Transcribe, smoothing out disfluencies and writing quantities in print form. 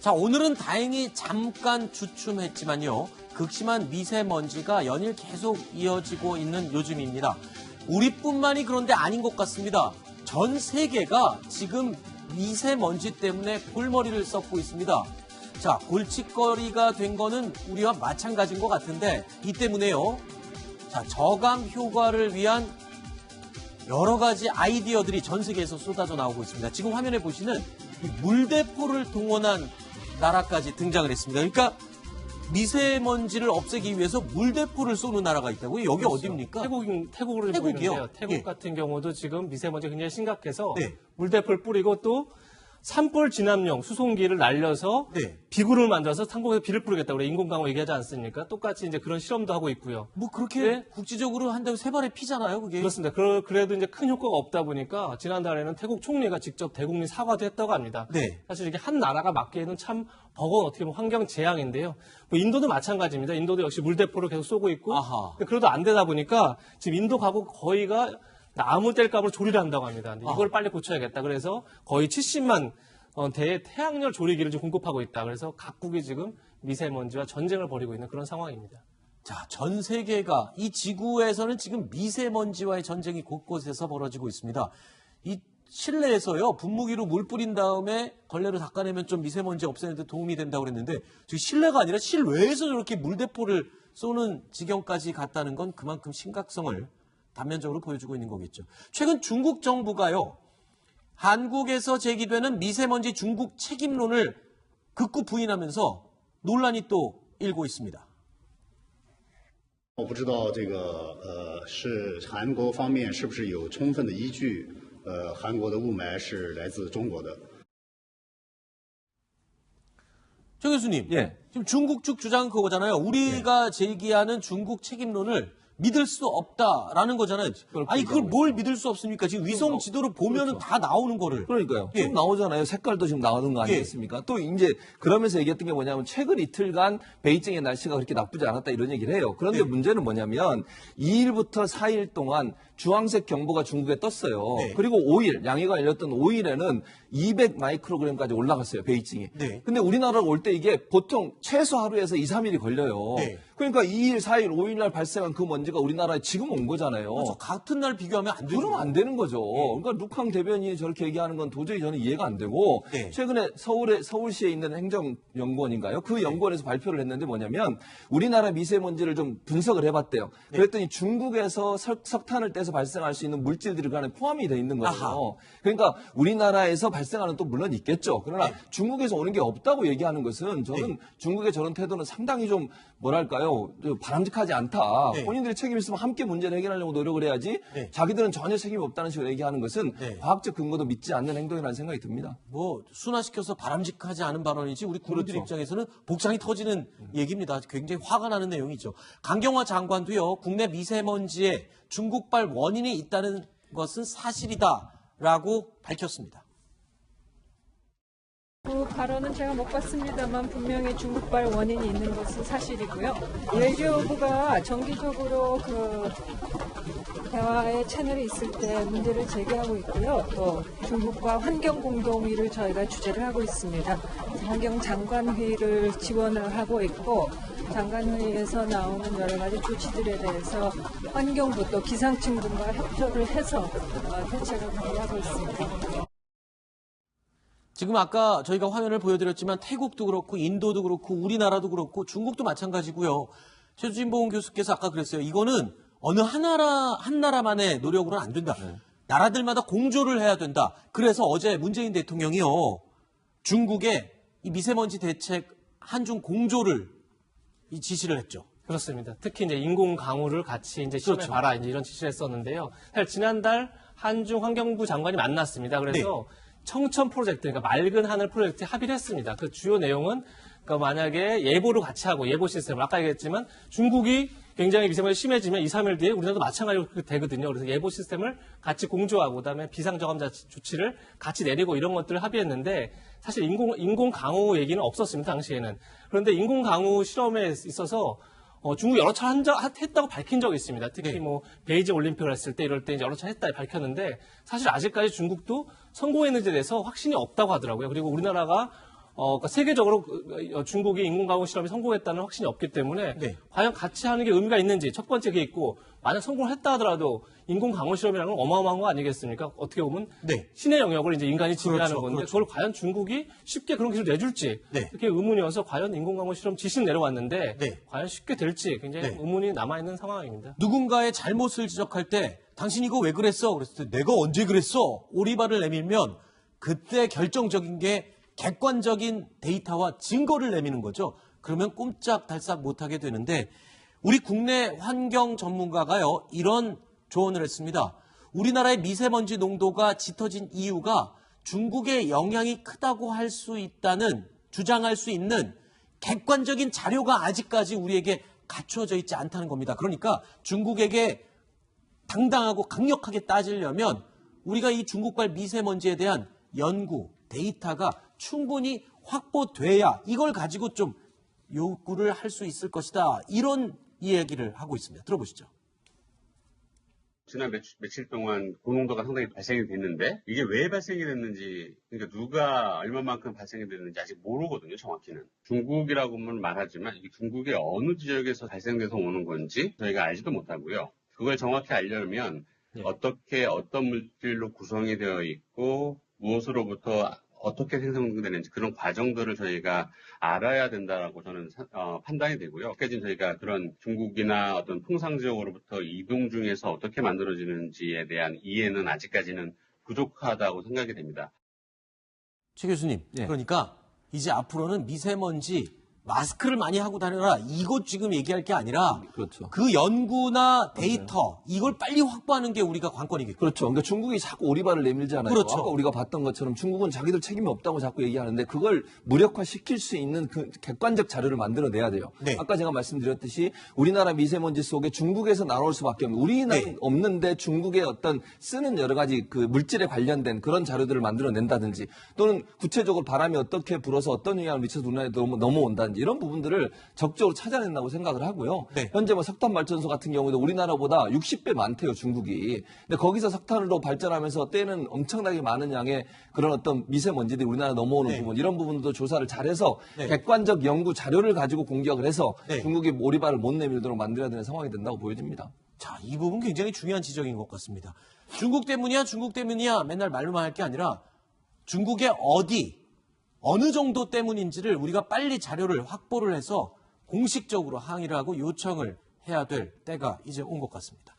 자, 오늘은 다행히 잠깐 주춤했지만요. 극심한 미세먼지가 연일 계속 이어지고 있는 요즘입니다. 우리뿐만이 그런데 아닌 것 같습니다. 전 세계가 지금 미세먼지 때문에 골머리를 썩고 있습니다. 자, 골칫거리가 된 거는 우리와 마찬가지인 것 같은데 이 때문에요. 자, 저감 효과를 위한 여러 가지 아이디어들이 전 세계에서 쏟아져 나오고 있습니다. 지금 화면에 보시는 이 물대포를 동원한 나라까지 등장을 했습니다. 그러니까 미세먼지를 없애기 위해서 물대포를 쏘는 나라가 있다고요? 여기 그렇죠. 어디입니까? 태국으로 태국이요? 보이는데요. 태국 예. 같은 경우도 지금 미세먼지가 굉장히 심각해서 네. 물대포를 뿌리고 또 산불 진압용 수송기를 날려서 네. 비구름을 만들어서 상공에서 비를 뿌리겠다고 그래. 인공강우 얘기하지 않습니까? 똑같이 이제 그런 실험도 하고 있고요. 뭐 그렇게 네. 국지적으로 한다고 세 발의 피잖아요, 그게. 그렇습니다. 그래도 이제 큰 효과가 없다 보니까 지난달에는 태국 총리가 직접 대국민 사과도 했다고 합니다. 네. 사실 이게 한 나라가 맡기에는 참 버거운 어떻게 보면 환경 재앙인데요. 뭐 인도도 마찬가지입니다. 인도도 역시 물대포를 계속 쏘고 있고. 아하. 그래도 안 되다 보니까 지금 인도 가구 거의가 나무 뗄감으로 조리를 한다고 합니다. 근데 이걸 빨리 고쳐야겠다. 그래서 거의 70만 대의 태양열 조리기를 지금 공급하고 있다. 그래서 각국이 지금 미세먼지와 전쟁을 벌이고 있는 그런 상황입니다. 자, 전 세계가 이 지구에서는 지금 미세먼지와의 전쟁이 곳곳에서 벌어지고 있습니다. 이 실내에서요, 분무기로 물 뿌린 다음에 걸레로 닦아내면 좀 미세먼지 없애는 데 도움이 된다고 그랬는데 지금 실내가 아니라 실외에서 저렇게 물대포를 쏘는 지경까지 갔다는 건 그만큼 심각성을 단면적으로 보여주고 있는 거겠죠. 최근 중국 정부가요, 한국에서 제기되는 미세먼지 중국 책임론을 극구 부인하면서 논란이 또 일고 있습니다. 我不知道这个是韩国方面是不是有充分的依据？韩国的雾霾是来自中国的。 정 교수님, 예. 지금 중국 측 주장은 그거잖아요. 우리가 제기하는 중국 책임론을 믿을 수 없다라는 거잖아요. 아니, 그걸 뭘 믿을 수 없습니까? 지금 위성 지도를 보면은 다 나오는 거를. 그러니까요. 예. 지금 나오잖아요. 색깔도 지금 나오는 거 아니겠습니까? 또 이제 그러면서 얘기했던 게 뭐냐면 최근 이틀간 베이징의 날씨가 그렇게 나쁘지 않았다 이런 얘기를 해요. 그런데 네. 문제는 뭐냐면 2일부터 4일 동안 주황색 경보가 중국에 떴어요. 네. 그리고 5일, 양해가 열렸던 5일에는 200 마이크로그램까지 올라갔어요. 베이징이. 네. 근데 우리나라로 올 때 이게 보통 최소 하루에서 2, 3일이 걸려요. 네. 그러니까 2일, 4일, 5일 날 발생한 그 먼지가 우리나라에 지금 온 거잖아요. 그래서 같은 날 비교하면 안 되죠. 그러면 안 되는 거죠. 그러니까 룩항 대변인이 저렇게 얘기하는 건 도저히 저는 이해가 안 되고 네. 최근에 서울시에 있는 행정연구원인가요? 그 연구원에서 발표를 했는데 뭐냐면 우리나라 미세먼지를 좀 분석을 해봤대요. 그랬더니 중국에서 석탄을 떼서 발생할 수 있는 물질들이 그 안에 포함이 돼 있는 거예요. 아하. 그러니까 우리나라에서 발생하는 또 물론 있겠죠. 그러나 네. 중국에서 오는 게 없다고 얘기하는 것은 저는 네. 중국의 저런 태도는 상당히 좀 뭐랄까요? 바람직하지 않다. 네. 본인들이 책임 있으면 함께 문제를 해결하려고 노력을 해야지 네. 자기들은 전혀 책임이 없다는 식으로 얘기하는 것은 네. 과학적 근거도 믿지 않는 행동이라는 생각이 듭니다. 뭐 순화시켜서 바람직하지 않은 발언이지 우리 국민들 그렇죠. 입장에서는 복장이 터지는 얘기입니다. 굉장히 화가 나는 내용이죠. 강경화 장관도요, 국내 미세먼지에 중국발 원인이 있다는 것은 사실이다라고 밝혔습니다. 그 발언은 제가 못 봤습니다만 분명히 중국발 원인이 있는 것은 사실이고요. 외교부가 정기적으로 그 대화의 채널이 있을 때 문제를 제기하고 있고요. 또 중국과 환경공동회의를 저희가 주재를 하고 있습니다. 환경장관회의를 지원을 하고 있고 장관회의에서 나오는 여러 가지 조치들에 대해서 환경부 또 기상청분과 협조를 해서 대책을 마련하고 있습니다. 지금 아까 저희가 화면을 보여드렸지만 태국도 그렇고 인도도 그렇고 우리나라도 그렇고 중국도 마찬가지고요. 최주진봉 교수께서 아까 그랬어요. 이거는 어느 한 나라만의 노력으로는 안 된다. 나라들마다 공조를 해야 된다. 그래서 어제 문재인 대통령이요, 중국에 이 미세먼지 대책 한중 공조를 지시를 했죠. 그렇습니다. 특히 이제 인공 강우를 같이 이제 시험해 그렇죠. 봐라 이제 이런 지시를 했었는데요. 사실 지난달 한중 환경부 장관이 만났습니다. 그래서 청천 프로젝트, 그러니까 맑은 하늘 프로젝트에 합의를 했습니다. 그 주요 내용은 그러니까 만약에 예보를 같이 하고 예보 시스템을 아까 얘기했지만 중국이 굉장히 미세먼지 심해지면 2, 3일 뒤에 우리나라도 마찬가지로 그렇게 되거든요. 그래서 예보 시스템을 같이 공조하고 그다음에 비상저감 조치를 같이 내리고 이런 것들을 합의했는데 사실 인공 강우 얘기는 없었습니다. 당시에는. 그런데 인공 강우 실험에 있어서 중국 여러 차례 했다고 밝힌 적이 있습니다. 특히 뭐 베이징 올림픽을 했을 때 이럴 때 이제 여러 차례 했다 밝혔는데 사실 아직까지 중국도 성공했는지에 대해서 확신이 없다고 하더라고요. 그리고 우리나라가 그러니까 세계적으로 중국이 인공강우 실험이 성공했다는 확신이 없기 때문에 네. 과연 같이 하는 게 의미가 있는지 첫 번째 게 있고 만약 성공했다 하더라도 인공강우 실험이라는 건 어마어마한 거 아니겠습니까? 어떻게 보면 네. 신의 영역을 이제 인간이 지배하는 그렇죠, 건데 그렇죠. 그걸 과연 중국이 쉽게 그런 기술 내줄지 네. 이렇게 의문이어서 과연 인공강우 실험 지시는 내려왔는데 네. 과연 쉽게 될지 굉장히 네. 의문이 남아있는 상황입니다. 누군가의 잘못을 지적할 때 당신 이거 왜 그랬어? 그랬을 때 내가 언제 그랬어? 오리발을 내밀면 그때 결정적인 게 객관적인 데이터와 증거를 내미는 거죠. 그러면 꼼짝달싹 못하게 되는데 우리 국내 환경 전문가가요 이런 조언을 했습니다. 우리나라의 미세먼지 농도가 짙어진 이유가 중국의 영향이 크다고 할 수 있다는 주장할 수 있는 객관적인 자료가 아직까지 우리에게 갖춰져 있지 않다는 겁니다. 그러니까 중국에게 당당하고 강력하게 따지려면 우리가 이 중국발 미세먼지에 대한 연구, 데이터가 충분히 확보돼야 이걸 가지고 좀 요구를 할 수 있을 것이다. 이런 이야기를 하고 있습니다. 들어보시죠. 지난 며칠 동안 고농도가 상당히 발생이 됐는데 이게 왜 발생이 됐는지 그러니까 누가 얼마만큼 발생이 됐는지 아직 모르거든요. 정확히는. 중국이라고는 말하지만 이게 중국의 어느 지역에서 발생돼서 오는 건지 저희가 알지도 못하고요. 그걸 정확히 알려면 어떻게 어떤 물질로 구성이 되어 있고 무엇으로부터 어떻게 생성되는지 그런 과정들을 저희가 알아야 된다라고 저는 판단이 되고요. 여기까지는 저희가 그런 중국이나 어떤 통상 지역으로부터 이동 중에서 어떻게 만들어지는지에 대한 이해는 아직까지는 부족하다고 생각이 됩니다. 최 교수님, 네. 그러니까 이제 앞으로는 미세먼지 마스크를 많이 하고 다녀라. 이것 지금 얘기할 게 아니라 그렇죠. 그 연구나 데이터 이걸 빨리 확보하는 게 우리가 관건이겠죠. 그렇죠. 그러니까 중국이 자꾸 오리발을 내밀잖아요. 그렇죠. 아까 우리가 봤던 것처럼 중국은 자기들 책임이 없다고 자꾸 얘기하는데 그걸 무력화시킬 수 있는 그 객관적 자료를 만들어내야 돼요. 네. 아까 제가 말씀드렸듯이 우리나라 미세먼지 속에 중국에서 나올 수밖에 없는 우리나라는 네. 없는데 중국의 어떤 쓰는 여러 가지 그 물질에 관련된 그런 자료들을 만들어낸다든지 또는 구체적으로 바람이 어떻게 불어서 어떤 영향을 미쳐서 우리나라에 넘어온다든지 이런 부분들을 적극적으로 찾아낸다고 생각을 하고요. 네. 현재 뭐 석탄 발전소 같은 경우도 우리나라보다 60배 많대요, 중국이. 근데 거기서 석탄으로 발전하면서 때는 엄청나게 많은 양의 그런 어떤 미세먼지들이 우리나라 넘어오는 네. 부분, 이런 부분도 조사를 잘해서 네. 객관적 연구 자료를 가지고 공격을 해서 네. 중국이 오리발을 못 내밀도록 만들어야 되는 상황이 된다고 보여집니다. 자, 이 부분 굉장히 중요한 지적인 것 같습니다. 중국 때문이야 맨날 말로만 할 게 아니라 중국의 어느 정도 때문인지를 우리가 빨리 자료를 확보를 해서 공식적으로 항의를 하고 요청을 해야 될 때가 이제 온 것 같습니다.